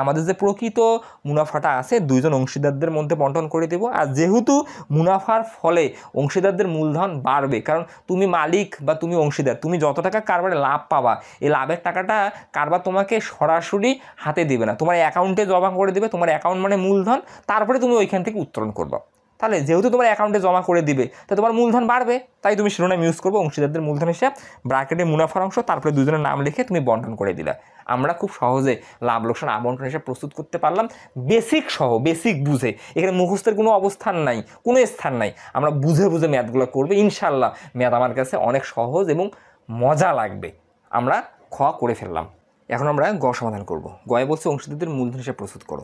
আমাদের যে প্রকৃত মুনাফাটা আছে দুইজন অংশীদারদের মধ্যে বন্টন করে দেব। আর যেহেতু মুনাফার ফলে অংশীদারদের মূলধন বাড়বে, কারণ তুমি মালিক বা তুমি অংশীদার, তুমি যত টাকা কারবারে লাভ পাবা, এই লাভের টাকাটা কারবার তোমাকে সরাসরি হাতে দেবে না, তোমার অ্যাকাউন্টে জমা করে দেবে। তোমার অ্যাকাউন্ট মানে মূলধন, তারপরে তুমি ওইখান থেকে উত্তোলন করবা। তাহলে যেহেতু তোমার অ্যাকাউন্টে জমা করে দিবে, তাই তোমার মূলধন বাড়বে। তাই তুমি শিরোনাম ইউজ করবো অংশীদারদের মূলধন হিসাব, ব্র্যাকেটে মুনাফার অংশ, তারপরে দুজনের নাম লিখে তুমি বন্টন করে দিলা। আমরা খুব সহজে লাভ লোকসান আবন্টন হিসাব প্রস্তুত করতে পারলাম, বেসিক সহ, বেসিক বুঝে। এখানে মুখস্থের কোনো অবস্থান নাই, কোনো স্থান নাই। আমরা বুঝে বুঝে ম্যাথগুলো করবে। ইনশাল্লাহ ম্যাথ আমার কাছে অনেক সহজ এবং মজা লাগবে। আমরা খ করে ফেললাম। এখন আমরা গ সমাধান করব। গয়ে বলছে অংশীদারদের মূলধন হিসাব প্রস্তুত করো।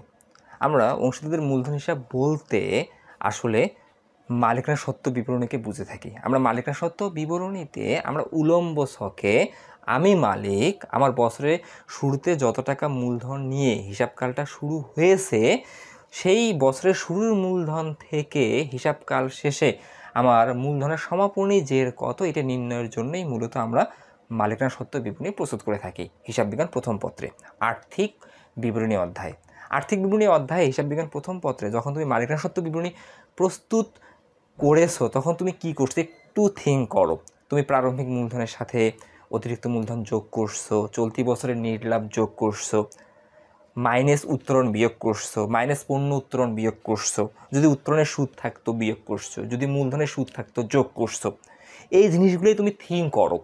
আমরা অংশীদারদের মূলধন হিসাব বলতে আসলে মালিকানা সত্ত্ব বিবরণীকে বুঝে থাকি। আমরা মালিকানা সত্ত্ব বিবরণীতে আমরা উলম্ব ছকে আমি মালিক, আমার বছরের শুরুতে যত টাকা মূলধন নিয়ে হিসাবকালটা শুরু হয়েছে, সেই বছরের শুরুর মূলধন থেকে হিসাবকাল শেষে আমার মূলধনের সমাপনী জের কত, এটা নির্ণয়ের জন্যই মূলত আমরা মালিকানা সত্ত্ব বিবরণী প্রস্তুত করে থাকি হিসাব বিজ্ঞান প্রথম পত্রে আর্থিক বিবরণী অধ্যায়। আর্থিক বিবরণী অধ্যায়ে হিসাব বিজ্ঞান প্রথম পত্রে যখন তুমি মালিকানা সত্ত্ব বিবরণী প্রস্তুত করেছো, তখন তুমি কি করছো একটু থিঙ্ক করো। তুমি প্রারম্ভিক মূলধনের সাথে অতিরিক্ত মূলধন যোগ করছো, চলতি বছরের নিট লাভ যোগ করছো, মাইনাস উত্তোলন বিয়োগ করছো, মাইনাস পণ্য উত্তোলন বিয়োগ করছো, যদি উত্তোলনের সুদ থাকতো বিয়োগ করছো, যদি মূলধনের সুদ থাকতো যোগ করছো। এই জিনিসগুলোই তুমি থিঙ্ক করো।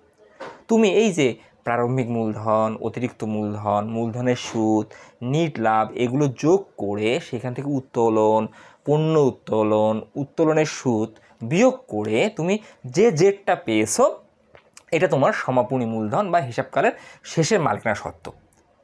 তুমি এই যে প্রারম্ভিক মূলধন, অতিরিক্ত মূলধন, মূলধনের সুদ, নিট লাভ, এগুলো যোগ করে সেখান থেকে উত্তোলন, পণ্য উত্তোলন, উত্তোলনের সুদ বিয়োগ করে তুমি যে জেটটা পেয়েছো, এটা তোমার সমাপনী মূলধন বা হিসাবকালের শেষের মালিকানা সত্ত্ব।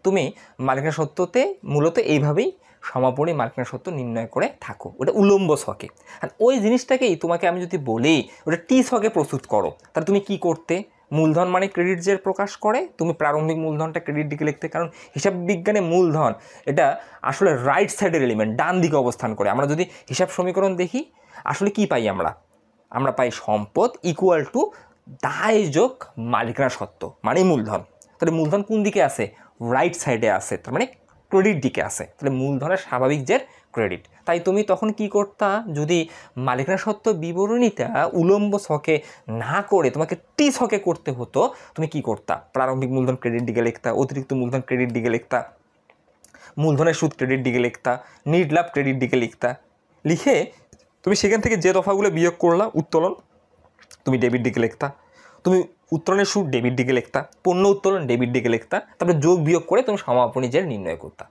তুমি মালিকানা সত্ত্বতে মূলত এইভাবেই সমাপনী মালিকানা সত্ত্ব নির্ণয় করে থাকো, ওটা উলম্ব ছকে। আর ওই জিনিসটাকেই তোমাকে আমি যদি বলি ওটা টি ছকে প্রস্তুত করো, তাহলে তুমি কি করতে? মূলধন মানে ক্রেডিট যে প্রকাশ করে, তুমি প্রারম্ভিক মূলধনটা ক্রেডিট দিকে লিখতে, কারণ হিসাব বিজ্ঞানে মূলধন এটা আসলে রাইট সাইডের এলিমেন্ট, ডান দিকে অবস্থান করে। আমরা যদি হিসাব সমীকরণ দেখি আসলে কি পাই, আমরা পাই সম্পদ ইকুয়াল টু দায় যোগ মালিকানা সত্ত্ব মানে মূলধন। তাহলে মূলধন কোন দিকে আছে? রাইট সাইডে আছে, তার মানে ক্রেডিট দিকে আছে। তাহলে মূলধনের স্বাভাবিক যে ক্রেডিট। তাই তুমি তখন কি করতা, যদি মালিকানা সত্ত্ব বিবরণীটা উলম্ব ছকে না করে তোমাকে টি ছকে করতে হতো, তুমি কি করতা? প্রারম্ভিক মূলধন ক্রেডিট দিকে লিখতা, অতিরিক্ত মূলধন ক্রেডিট দিকে লিখতা, মূলধনের সুদ ক্রেডিট দিকে লিখতা, নিট লাভ ক্রেডিট দিকে লিখতা। লিখে তুমি সেখান থেকে যে দফাগুলো বিয়োগ করলা, উত্তোলন তুমি ডেবিট দিকে লিখতা, তুমি উত্তোলনের সুদ ডেবিট দিকে লিখতা, পণ্য উত্তোলন ডেবিট দিকে লিখতা, তারপরে যোগ বিয়োগ করে তুমি সমাপনী যে নির্ণয় করতা।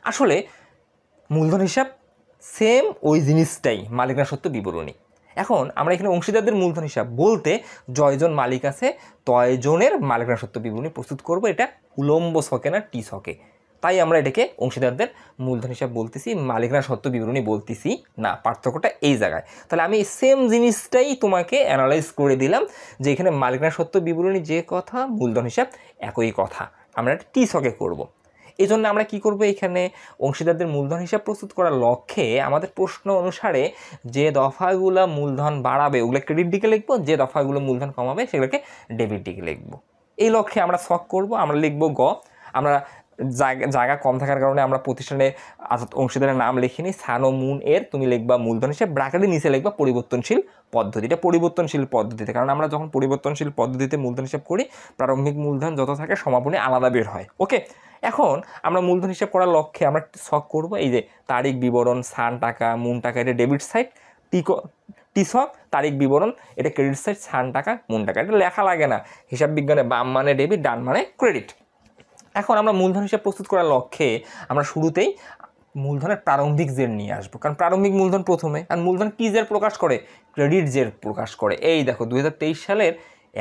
আসলে মূলধন হিসাব সেম ওই জিনিসটাই মালিকানা সত্ত্ব বিবরণী। এখন আমরা এখানে অংশীদারদের মূলধন হিসাব বলতে জয়জন মালিক আছে তয়জনের মালিকানা সত্ত্ব বিবরণী প্রস্তুত করব, এটা উলম্ব ছকে না টি ছকে। তাই আমরা এটাকে অংশীদারদের মূলধন হিসাব বলতেছি, মালিকানা সত্ত্ব বিবরণী বলতেছি না। পার্থক্যটা এই জায়গায়। তাহলে আমি সেম জিনিসটাই তোমাকে অ্যানালাইজ করে দিলাম যে এখানে মালিকানা সত্ত্ব বিবরণী যে কথা, মূলধন হিসাব একই কথা, আমরা এটা টি ছকে করব। এই জন্য আমরা কী করবো, এখানে অংশীদারদের মূলধন হিসাব প্রস্তুত করার লক্ষ্যে আমাদের প্রশ্ন অনুসারে যে দফাগুলো মূলধন বাড়াবে ওগুলো ক্রেডিট দিকে লিখবো, যে দফাগুলো মূলধন কমাবে সেগুলোকে ডেবিট দিকে লিখবো। এই লক্ষ্যে আমরা ছক করব। আমরা লিখব গ, আমরা জায়গা কম থাকার কারণে আমরা প্রতিষ্ঠানের অর্থাৎ অংশীদারের নাম লিখিনি, স্থান ও মুন এর তুমি লিখবা মূলধন হিসাব, ব্র্যাকেটের নিচে লিখবা পরিবর্তনশীল পদ্ধতি। এটা পরিবর্তনশীল পদ্ধতিতে, কারণ আমরা যখন পরিবর্তনশীল পদ্ধতিতে মূলধন হিসাব করি প্রারম্ভিক মূলধন যত থাকে সমাপনী আলাদা বের হয়। ওকে, এখন আমরা মূলধন হিসাব করার লক্ষ্যে আমরা ছক করব। এই যে তারিখ বিবরণ, স্থান টাকা, মুন টাকা, এটা ডেবিট সাইড, টি ছক তারিখ বিবরণ, এটা ক্রেডিট সাইড, স্থান টাকা মুন টাকা। এটা লেখা লাগে না, হিসাব বিজ্ঞানে বাম মানে ডেবিট, ডান মানে ক্রেডিট। এখন আমরা মূলধন হিসাব প্রস্তুত করার লক্ষ্যে আমরা শুরুতেই মূলধনের প্রারম্ভিক জের নিয়ে আসবো, কারণ প্রারম্ভিক মূলধন প্রথমে। আর মূলধন কী জের প্রকাশ করে? ক্রেডিট জের প্রকাশ করে। এই দেখো 2023 সালের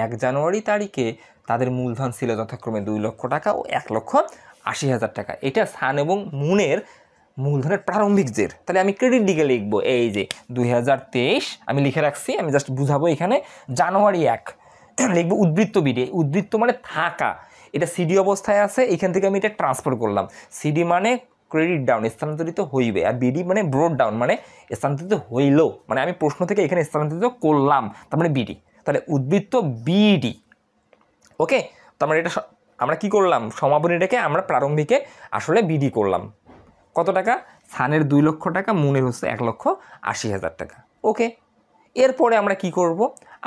1 জানুয়ারি তারিখে তাদের মূলধন ছিল যথাক্রমে 2 লক্ষ টাকা ও 1,80,000 টাকা। এটা স্থান এবং মুনের মূলধনের প্রারম্ভিক জের। তাহলে আমি ক্রেডিট দিকে লিখবো, এই যে 2023 আমি লিখে রাখছি, আমি জাস্ট বুঝাবো। এখানে জানুয়ারি 1 লিখবো উদ্বৃত্ত বিডি, উদ্বৃত্ত মানে থাকা, এটা সিডি অবস্থায় আছে, এখান থেকে আমি এটা ট্রান্সফার করলাম। সিডি মানে ক্রেডিট ডাউন, স্থানান্তরিত হইবে, আর বিডি মানে ব্রড ডাউন মানে স্থানান্তরিত হইল, মানে আমি প্রশ্ন থেকে এখানে স্থানান্তরিত করলাম, তার মানে বিডি। তাহলে উদ্বৃত্ত বিডি। ওকে, তার মানে এটা আমরা কি করলাম, সমাপনীটাকে আমরা প্রারম্ভিকে আসলে বিডি করলাম। কত টাকা? স্থানের 2 লক্ষ টাকা, মুনের হচ্ছে 1,80,000 টাকা। ওকে, এরপরে আমরা কি করব,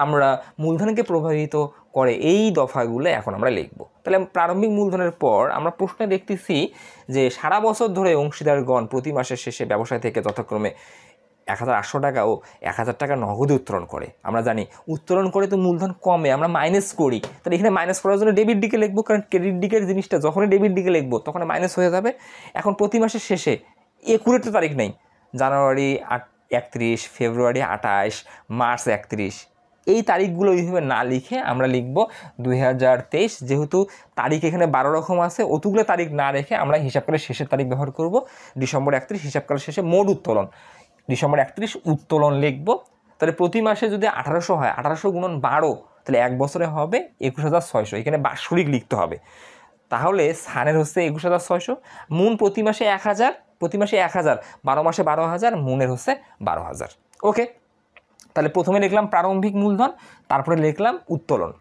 আমরা মূলধনকে প্রভাবিত করে এই দফাগুলো এখন আমরা লিখব। তাহলে প্রারম্ভিক মূলধনের পর আমরা প্রশ্নে দেখতেছি যে সারা বছর ধরে অংশীদারগণ প্রতি মাসের শেষে ব্যবসায় থেকে যথাক্রমে 1,800 টাকা ও 1,000 টাকা নগদে উত্তোলন করে। আমরা জানি উত্তোলন করে তো মূলধন কমে, আমরা মাইনাস করি। তাহলে এখানে মাইনাস করার জন্য ডেবিট দিকে লিখবো, কারণ ক্রেডিট দিকের জিনিসটা যখনই ডেবিট দিকে লিখবো তখন মাইনাস হয়ে যাবে। এখন প্রতি মাসের শেষে একুরেট তো তারিখ নেই, জানুয়ারি 31, ফেব্রুয়ারি 28, মার্চ 31, এই তারিখগুলো এইভাবে না লিখে আমরা লিখব 2023। যেহেতু তারিখ এখানে 12 রকম আছে, অতগুলো তারিখ না রেখে আমরা হিসাবকালের শেষের তারিখ ব্যবহার করব, ডিসেম্বর 31, হিসাবকালের শেষে মোট উত্তোলন ডিসেম্বর 31 উত্তোলন লিখব। তাহলে প্রতি মাসে যদি 1800 হয়, 1800 গুণন 12, তাহলে এক বছরে হবে 21,600, এখানে বাৎসরিক লিখতে হবে। তাহলে স্থানের হচ্ছে 21,600, মুন প্রতি মাসে 1,000, প্রতি মাসে 1,000, 12 মাসে 12,000, মুনের হচ্ছে 12,000। ওকে, তাহলে প্রথমে লিখলাম প্রারম্ভিক মূলধন, তারপরে লিখলাম উত্তোলন।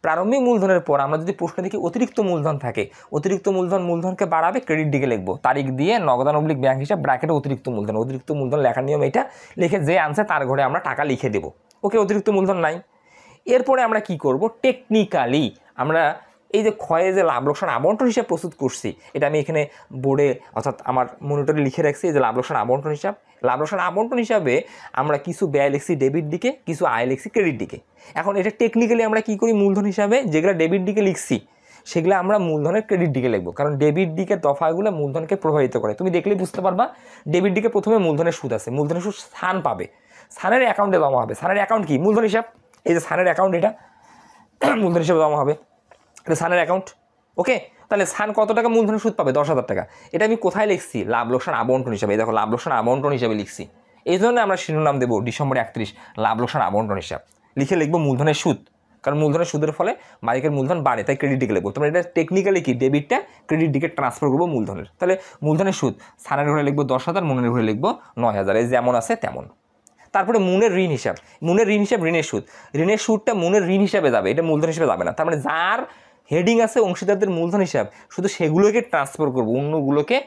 প্রারম্ভিক মূলধনের পর আমরা যদি প্রশ্নে দেখি অতিরিক্ত মূলধন থাকে, অতিরিক্ত মূলধনকে বাড়াবে ক্রেডিট দিকে লিখবো, তারিখ দিয়ে নগদানুব্লিক ব্যাংক হিসাব, ব্র্যাকেটে অতিরিক্ত মূলধন লেখার নিয়ম এটা, লিখে যে আনসার তার ঘরে আমরা টাকা লিখে দেবো। ওকে, অতিরিক্ত মূলধন নাই। এরপরে আমরা কি করব, টেকনিক্যালি আমরা এই যে ক্ষয়ে যে লাভ লোকসান আবন্টন হিসাব প্রস্তুত করছি, এটা আমি এখানে বোর্ডে অর্থাৎ আমার মনিটরে লিখে রাখছি, যে লাভ লোকসান আবন্টন হিসাব। লাভ লোকসান আবন্টন হিসাবে আমরা কিছু ব্যয় লিখছি ডেবিট দিকে, কিছু আয় লিখছি ক্রেডিট দিকে। এখন এটা টেকনিক্যালি আমরা কি করি, মূলধন হিসাবে যেগুলো ডেবিট দিকে লিখছি সেগুলো আমরা মূলধনের ক্রেডিট দিকে লিখবো, কারণ ডেবিট দিকের দফাগুলো মূলধনকে প্রভাবিত করে। তুমি দেখলেই বুঝতে পারবা, ডেবিট দিকে প্রথমে মূলধনের সুদ আছে, মূলধনের সুদ স্থান পাবে, স্থানের অ্যাকাউন্টে জমা হবে। স্থানের অ্যাকাউন্ট কি? মূলধন হিসাব। এই যে স্থানের অ্যাকাউন্ট, এটা মূলধন হিসাবে জমা হবে, এটা স্থানের অ্যাকাউন্ট। ওকে, তাহলে স্থান কত টাকা মূলধনের সুদ পাবে? 10,000 টাকা। এটা আমি কোথায় লিখছি? লাভ লোকসান আবন্টন হিসাবে। দেখো লাভ লোকসান আবন্টন হিসাবে লিখছি, এই জন্য আমরা শিরোনাম দেবো ডিসেম্বর 31 লাভ লোকসান আবন্টন হিসাব। লিখে লিখবো মূলধনের সুদ, কারণ মূলধনের সুদের ফলে মালিকের মূলধন বাড়ে, তাই ক্রেডিট দিকে লিখবো। তোমরা এটা টেকনিক্যালি কি ডেবিটটা ক্রেডিট দিকে ট্রান্সফার করবো মূলধনের। তাহলে মূলধনের সুদ সানের ঘরে লিখবো 10,000, মুনের ঘরে লিখবো 9,000, এই যেমন আছে তেমন। তারপরে মুনের ঋণ হিসাব, মুনের ঋণ হিসাব ঋণের সুদ, ঋণের সুদটা মুনের ঋণ হিসাবে যাবে, এটা মূলধন হিসাবে যাবে না। তার মানে যার হেডিং আছে অংশীদারদের মূলধন হিসাব, শুধু সেগুলোকে ট্রান্সফার করবো, অন্যগুলোকে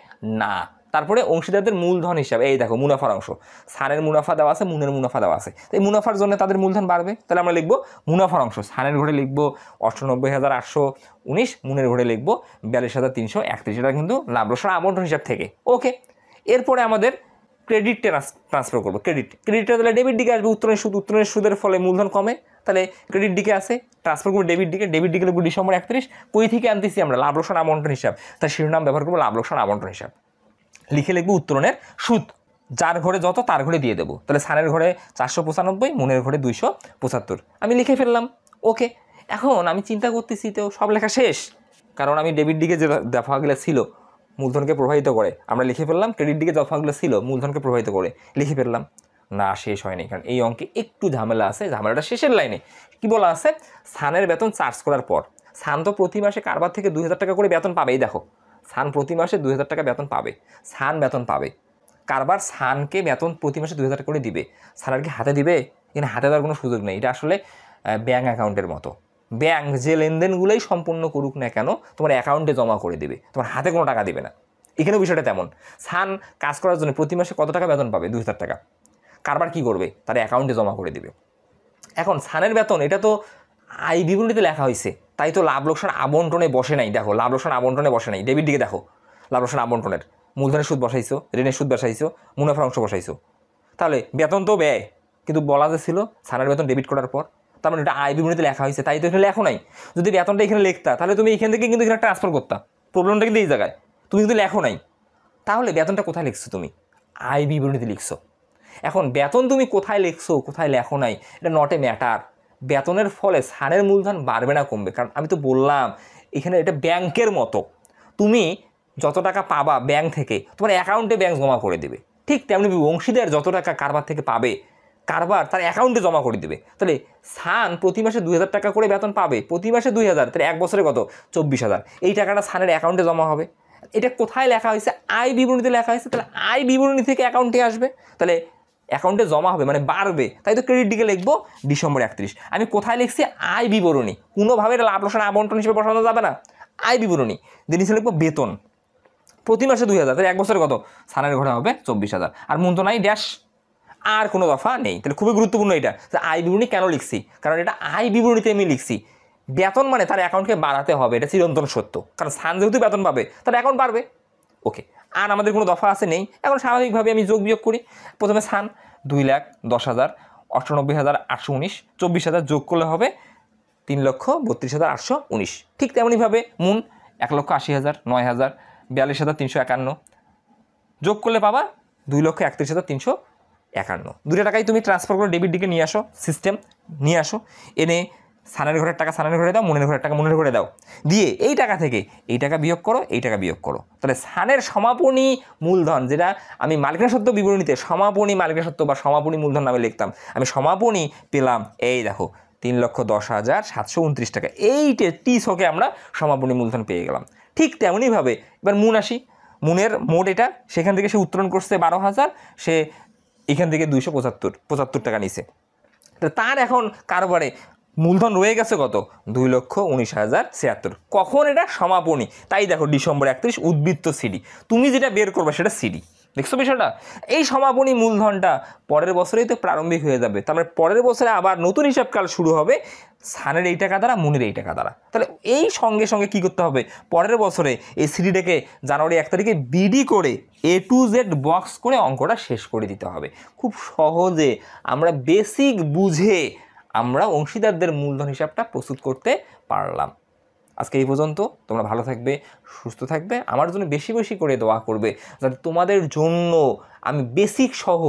না। তারপরে অংশীদারদের মূলধন হিসাব, এই দেখো মুনাফার অংশ, সানের মুনাফা দেওয়া আছে, মুনের মুনাফা দেওয়া আছে, এই মুনাফার জন্য তাদের মূলধন বাড়বে। তাহলে আমরা লিখবো মুনাফার অংশ, সানের ঘরে লিখবো 98,819, মুনের ঘরে লিখবো 42,331, এটা কিন্তু লাভ লোকসান আবন্টন হিসাব থেকে। ওকে, এরপরে আমাদের ক্রেডিট ট্রান্সফার করবো, ক্রেডিটটা তাহলে ডেবিট দিকে আসবে, উত্তরণের সুদের ফলে মূলধন কমে, তাহলে ক্রেডিট দিকে আসে, ট্রান্সফার করবো ডেবিট দিকে লিখবো ডিসেম্বর 31। কই থেকে আনতেছি আমরা? লাভ লোকসান আবন্টন হিসাব, তার শিরোনাম ব্যবহার করবো লাভ লোকসান আবন্টন হিসাব। লিখে লিখবো উত্তরণের সুদ, যার ঘরে যত তার ঘরে দিয়ে দেবো। তাহলে সানের ঘরে 495, মুনের ঘরে 275, আমি লিখে ফেললাম। ওকে, এখন আমি চিন্তা করতেছি তো সব লেখা শেষ, কারণ আমি ডেবিট দিকে যে দফাগুলো ছিল মূলধনকে প্রভাবিত করে আমরা লিখে ফেললাম, ক্রেডিট দিকে দফাগুলো ছিল মূলধনকে প্রভাবিত করে লিখে ফেললাম। না, শেষ হয়নি, কারণ এই অঙ্কে একটু ঝামেলা আছে। ঝামেলাটা শেষের লাইনে কি বলা আছে? সানের বেতন চার্জ করার পর, সান তো প্রতি মাসে কারবার থেকে 2,000 টাকা করে বেতন পাবেই। দেখো, সান প্রতি মাসে 2,000 টাকা বেতন পাবে, সান বেতন পাবে, কারবার সানকে বেতন প্রতি মাসে 2,000 টাকা করে দিবে। সান আর কি হাতে দিবে? এখানে হাতে দেওয়ার কোনো সুযোগ নেই, এটা আসলে ব্যাঙ্ক অ্যাকাউন্টের মতো। ব্যাঙ্ক যে লেনদেনগুলোই সম্পূর্ণ করুক না কেন তোমার অ্যাকাউন্টে জমা করে দিবে, তোমার হাতে কোনো টাকা দিবে না। এখানেও বিষয়টা তেমন, সান কাজ করার জন্য প্রতি মাসে কত টাকা বেতন পাবে? 2,000 টাকা। কারবার কী করবে? তার অ্যাকাউন্টে জমা করে দিবে। এখন সানের বেতন এটা তো আয় বিবরণীতে লেখা হয়েছে, তাই তো লাভ লোকসান আবন্টনে বসে নাই। দেখো, লাভ লোকসান আবন্টনে বসে নাই, ডেবিট দিকে দেখো, লাভ লোকসান আবন্টনের মূলধনের সুদ বসাইছো, ঋণের সুদ বসাইছো, মুনাফার অংশ বসাইছো। তাহলে বেতন তো ব্যয়, কিন্তু বলা যে ছিল সানের বেতন ডেবিট করার পর, তার মানে এটা আয় বিবরণীতে লেখা হয়েছে, তাই তো এখানে লেখো নাই। যদি বেতনটা এখানে লিখতা তাহলে তুমি এখান থেকে কিন্তু এখানে ট্রান্সফার করতা, প্রবলেমটা কিন্তু এই জায়গায়। তুমি কিন্তু লেখো নাই, তাহলে বেতনটা কোথায় লিখছো? তুমি আয় বিবরণীতে লিখছো। এখন বেতন তুমি কোথায় লিখছো, কোথায় লেখো নাই, এটা নট এ ম্যাটার। বেতনের ফলে সানের মূলধন বাড়বে না কমবে, কারণ আমি তো বললাম এখানে এটা ব্যাংকের মতো। তুমি যত টাকা পাবা ব্যাংক থেকে, তোমার অ্যাকাউন্টে ব্যাংক জমা করে দেবে। ঠিক তেমনি অংশীদার যত টাকা কারবার থেকে পাবে, কারবার তার অ্যাকাউন্টে জমা করে দেবে। তাহলে সান প্রতি মাসে 2,000 টাকা করে বেতন পাবে, প্রতি মাসে 2,000, তাহলে এক বছরে কত? 24,000। এই টাকাটা সানের অ্যাকাউন্টে জমা হবে। এটা কোথায় লেখা হয়েছে? আয় বিবরণীতে লেখা হয়েছে, তাহলে আয় বিবরণী থেকে অ্যাকাউন্টে আসবে, তাহলে অ্যাকাউন্টে জমা হবে, মানে বাড়বে। তাই তো ক্রেডিট দিকে লিখবো ডিসেম্বর 31। আমি কোথায় লিখছি? আয় বিবরণী, কোনোভাবে লাভ লোকসান আবন্টন হিসেবে বসানো যাবে না। আয় বিবরণী জিনিসে লিখবো বেতন প্রতি মাসে 2,000, তাহলে এক বছরে কত? সানের ঘরে হবে 24,000, আর মূল তো নাই, ড্যাশ, আর কোনো দফা নেই। তাহলে খুবই গুরুত্বপূর্ণ এটা, আয় বিবরণী কেন লিখছি? কারণ এটা আয় বিবরণীতে আমি লিখছি। বেতন মানে তার অ্যাকাউন্টকে বাড়াতে হবে, এটা চিরন্তন সত্য, কারণ সান যেহেতু বেতন পাবে তার অ্যাকাউন্ট বাড়বে। ওকে, আর আমাদের কোনো দফা আছে নেই। এখন স্বাভাবিকভাবে আমি যোগ বিয়োগ করি। প্রথমে সান 2,10,000, 98,819, 24,000 যোগ করলে হবে 3,32,819। ঠিক তেমনইভাবে মুন 1,80,000, 9,000, 42,351 যোগ করলে পাবা 2,31,351। দুটো টাকাই তুমি ট্রান্সফার করে ডেবিট দিকে নিয়ে আসো, সিস্টেম নিয়ে আসো, এনে সানের ঘরের টাকা সানের ঘরে দাও, মুনের ঘরের টাকা মুনের ঘরে দাও, দিয়ে এই টাকা থেকে এই টাকা বিয়োগ করো, এই টাকা বিয়োগ করো। তাহলে সানের সমাপনী মূলধন, যেটা আমি মালিকানা সত্ত্ব বিবরণীতে সমাপনী মালিকানা সত্ত্ব বা সমাপনী মূলধন নামে লিখতাম, আমি সমাপনী পেলাম, এই দেখো 3,10,729 টাকা। এইটে টি ছকে আমরা সমাপনী মূলধন পেয়ে গেলাম। ঠিক তেমনইভাবে এবার মুন আসি, মুনের মোট এটা, সেখান থেকে সে উত্তোলন করছে 12,000, সে এখান থেকে 275 টাকা নিছে। তার এখন কারবারে মূলধন রয়ে গেছে কত? 2,19,076। কখন? এটা সমাপনী, তাই দেখো ডিসেম্বর 31 উদ্বৃত্ত সিডি। তুমি যেটা বের করবে সেটা সিডি, দেখছো বিষয়টা? এই সমাপনী মূলধনটা পরের বছরেই তো প্রারম্ভিক হয়ে যাবে, তারপরে পরের বছরে আবার নতুন হিসাবকাল শুরু হবে সানের এই টাকা দ্বারা, মুনের এই টাকা দ্বারা। তাহলে এই সঙ্গে সঙ্গে কী করতে হবে? পরের বছরে এই সিডিটাকে জানুয়ারি 1 তারিখে বিডি করে A to Z বক্স করে অঙ্কটা শেষ করে দিতে হবে। খুব সহজে আমরা বেসিক বুঝে আমরা অংশীদারদের মূলধন হিসাবটা প্রস্তুত করতে পারলাম। আজকে এই পর্যন্ত। তোমরা ভালো থাকবে, সুস্থ থাকবে, আমার জন্য বেশি বেশি করে দোয়া করবে, যাতে তোমাদের জন্য আমি বেসিক সহ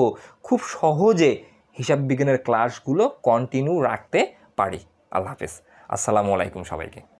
খুব সহজে হিসাব বিজ্ঞানের ক্লাসগুলো কন্টিনিউ রাখতে পারি। আল্লাহ হাফেজ, আসসালামু আলাইকুম সবাইকে।